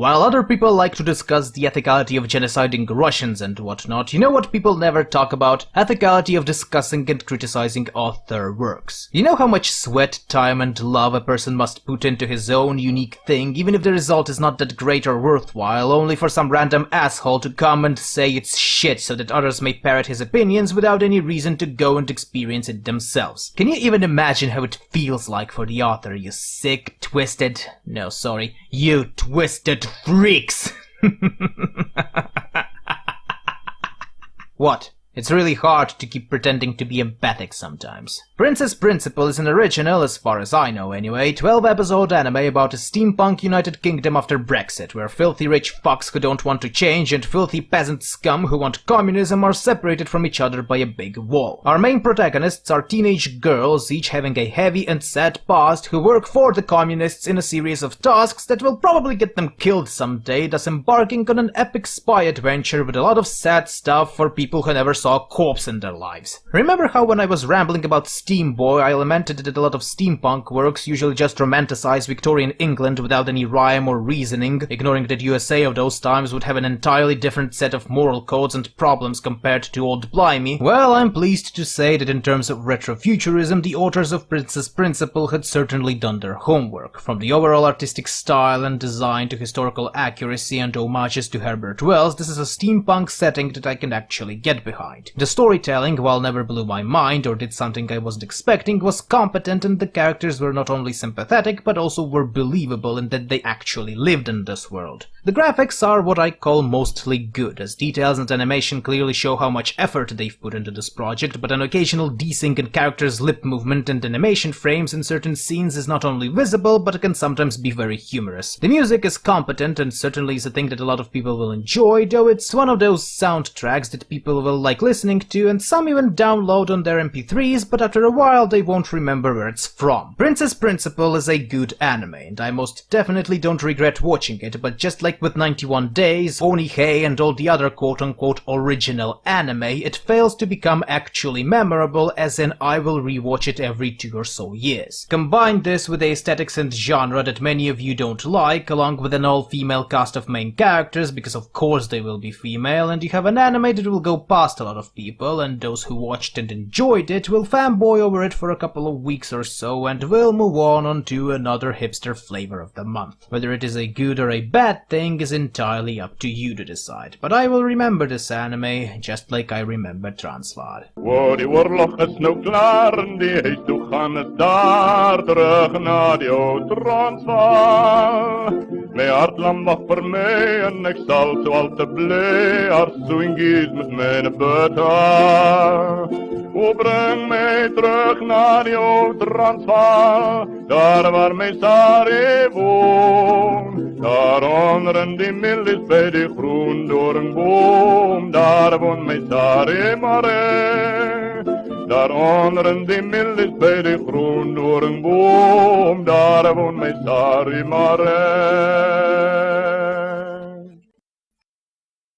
While other people like to discuss the ethicality of genociding Russians and whatnot, you know what people never talk about? Ethicality of discussing and criticizing author works. You know how much sweat, time and love a person must put into his own unique thing, even if the result is not that great or worthwhile, only for some random asshole to come and say it's shit so that others may parrot his opinions without any reason to go and experience it themselves. Can you even imagine how it feels like for the author, you sick, twisted... no, sorry, you twisted freaks! What? It's really hard to keep pretending to be empathic sometimes. Princess Principal is an original, as far as I know anyway, 12-episode anime about a steampunk United Kingdom after Brexit, where filthy rich fucks who don't want to change and filthy peasant scum who want communism are separated from each other by a big wall. Our main protagonists are teenage girls, each having a heavy and sad past, who work for the communists in a series of tasks that will probably get them killed someday, thus embarking on an epic spy adventure with a lot of sad stuff for people who never saw a corpse in their lives. Remember how when I was rambling about Steam Boy, I lamented that a lot of steampunk works usually just romanticize Victorian England without any rhyme or reasoning, ignoring that USA of those times would have an entirely different set of moral codes and problems compared to old Blimey? Well, I'm pleased to say that in terms of retrofuturism, the authors of Princess Principal had certainly done their homework. From the overall artistic style and design to historical accuracy and homages to Herbert Wells, this is a steampunk setting that I can actually get behind. The storytelling, while never blew my mind or did something I wasn't expecting, was competent, and the characters were not only sympathetic but also were believable in that they actually lived in this world. The graphics are what I call mostly good, as details and animation clearly show how much effort they've put into this project, but an occasional desync in characters' lip movement and animation frames in certain scenes is not only visible, but can sometimes be very humorous. The music is competent and certainly is a thing that a lot of people will enjoy, though it's one of those soundtracks that people will like listening to, and some even download on their MP3s, but after a while they won't remember where it's from. Princess Principal is a good anime, and I most definitely don't regret watching it, but just like with 91 Days, Onihei and all the other quote-unquote original anime, it fails to become actually memorable, as in I will rewatch it every 2 or so years. Combine this with the aesthetics and genre that many of you don't like, along with an all-female cast of main characters, because of course they will be female, and you have an anime that will go past a lot of people, and those who watched and enjoyed it will fanboy over it for a couple of weeks or so, and will move on to another hipster flavor of the month. Whether it is a good or a bad thing is entirely up to you to decide, but I will remember this anime just like I remember Transvaal. Waar die oorlog is nou klaar en die huis toe gaan is daar terug na die ou Transvaal. My hart lam wag vir my en ek sal so al te bly haar swingies met my butter. O bring my terug na die ou Transvaal, daar waar my Sari woon. Daaronder in die millies by die groen doringboom, daar woon my Sari Mare. Daaronder in die millies by die groen doringboom, daar woon my Sari Mare.